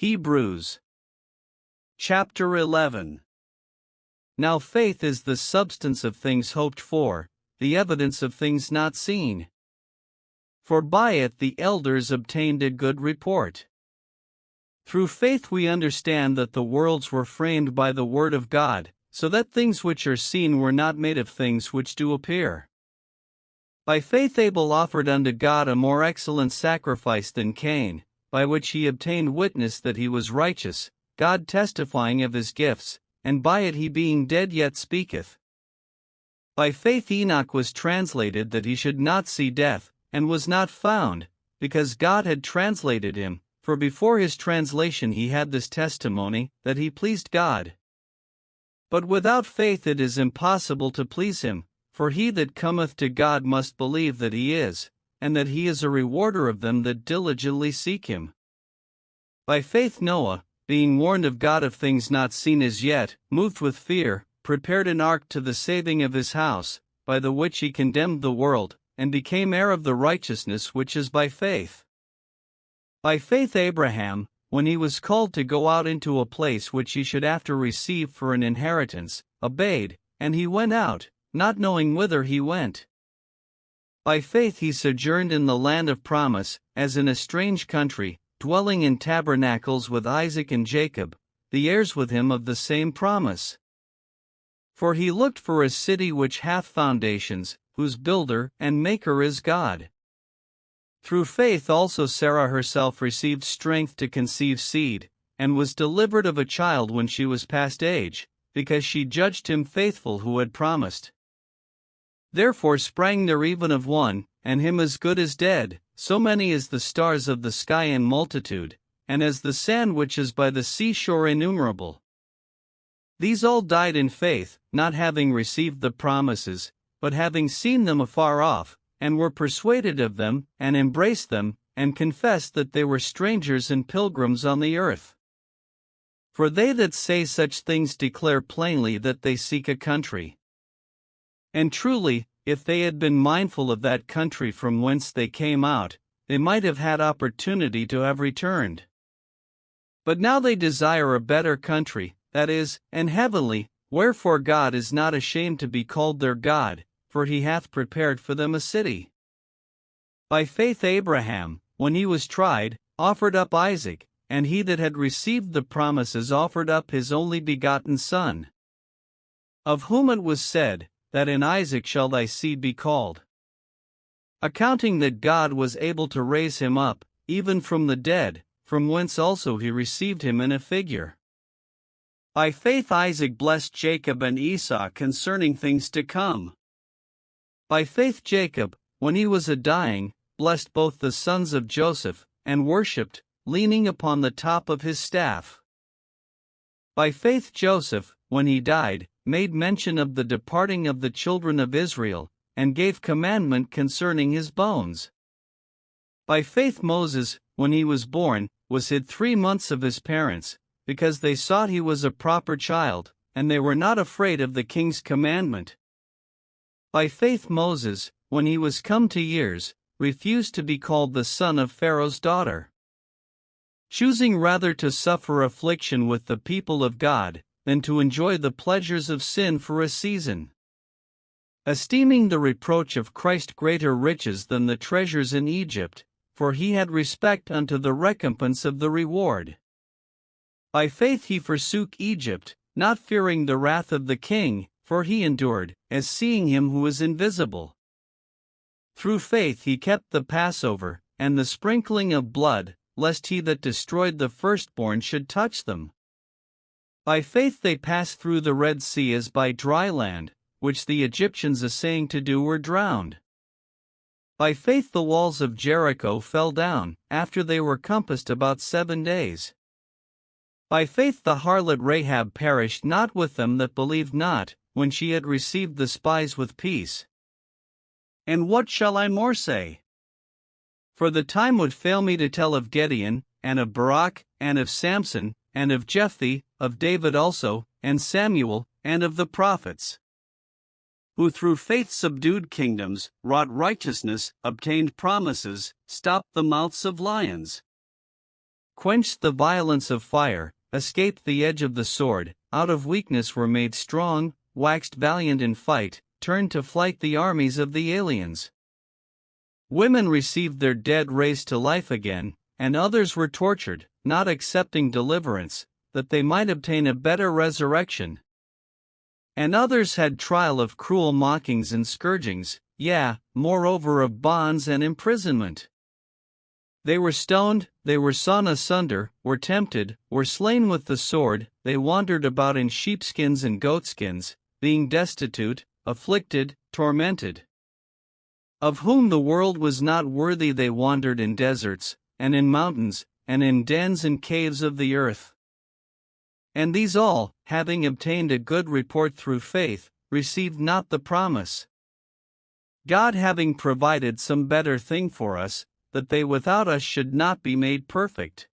Hebrews chapter 11. Now faith is the substance of things hoped for, the evidence of things not seen. For by it the elders obtained a good report. Through faith we understand that the worlds were framed by the word of God, so that things which are seen were not made of things which do appear. By faith Abel offered unto God a more excellent sacrifice than Cain, by which he obtained witness that he was righteous, God testifying of his gifts, and by it he being dead yet speaketh. By faith Enoch was translated that he should not see death, and was not found, because God had translated him, for before his translation he had this testimony, that he pleased God. But without faith it is impossible to please him, for he that cometh to God must believe that he is, and that he is a rewarder of them that diligently seek him. By faith Noah, being warned of God of things not seen as yet, moved with fear, prepared an ark to the saving of his house, by the which he condemned the world, and became heir of the righteousness which is by faith. By faith Abraham, when he was called to go out into a place which he should after receive for an inheritance, obeyed, and he went out, not knowing whither he went. By faith he sojourned in the land of promise, as in a strange country, dwelling in tabernacles with Isaac and Jacob, the heirs with him of the same promise. For he looked for a city which hath foundations, whose builder and maker is God. Through faith also Sarah herself received strength to conceive seed, and was delivered of a child when she was past age, because she judged him faithful who had promised. Therefore sprang there even of one, and him as good as dead, so many as the stars of the sky in multitude, and as the sand which is by the seashore innumerable. These all died in faith, not having received the promises, but having seen them afar off, and were persuaded of them, and embraced them, and confessed that they were strangers and pilgrims on the earth. For they that say such things declare plainly that they seek a country. And truly, if they had been mindful of that country from whence they came out, they might have had opportunity to have returned. But now they desire a better country, that is, an heavenly, wherefore God is not ashamed to be called their God, for he hath prepared for them a city. By faith Abraham, when he was tried, offered up Isaac, and he that had received the promises offered up his only begotten son, of whom it was said, that in Isaac shall thy seed be called. Accounting that God was able to raise him up, even from the dead, from whence also he received him in a figure. By faith Isaac blessed Jacob and Esau concerning things to come. By faith Jacob, when he was a-dying, blessed both the sons of Joseph, and worshipped, leaning upon the top of his staff. By faith Joseph, when he died, made mention of the departing of the children of Israel, and gave commandment concerning his bones. By faith Moses, when he was born, was hid 3 months of his parents, because they sought he was a proper child, and they were not afraid of the king's commandment. By faith Moses, when he was come to years, refused to be called the son of Pharaoh's daughter, choosing rather to suffer affliction with the people of God, than to enjoy the pleasures of sin for a season, esteeming the reproach of Christ greater riches than the treasures in Egypt, for he had respect unto the recompense of the reward. By faith he forsook Egypt, not fearing the wrath of the king, for he endured, as seeing him who is invisible. Through faith he kept the Passover, and the sprinkling of blood, lest he that destroyed the firstborn should touch them. By faith they passed through the Red Sea as by dry land, which the Egyptians essaying to do were drowned. By faith the walls of Jericho fell down, after they were compassed about 7 days. By faith the harlot Rahab perished not with them that believed not, when she had received the spies with peace. And what shall I more say? For the time would fail me to tell of Gideon, and of Barak, and of Samson, and of Jephthah, of David also, and Samuel, and of the prophets, who through faith subdued kingdoms, wrought righteousness, obtained promises, stopped the mouths of lions, quenched the violence of fire, escaped the edge of the sword, out of weakness were made strong, waxed valiant in fight, turned to flight the armies of the aliens. Women received their dead raised to life again, and others were tortured, not accepting deliverance, that they might obtain a better resurrection. And others had trial of cruel mockings and scourgings, yea, moreover of bonds and imprisonment. They were stoned, they were sawn asunder, were tempted, were slain with the sword, they wandered about in sheepskins and goatskins, being destitute, afflicted, tormented. Of whom the world was not worthy, they wandered in deserts, and in mountains, and in dens and caves of the earth. And these all, having obtained a good report through faith, received not the promise. God having provided some better thing for us, that they without us should not be made perfect.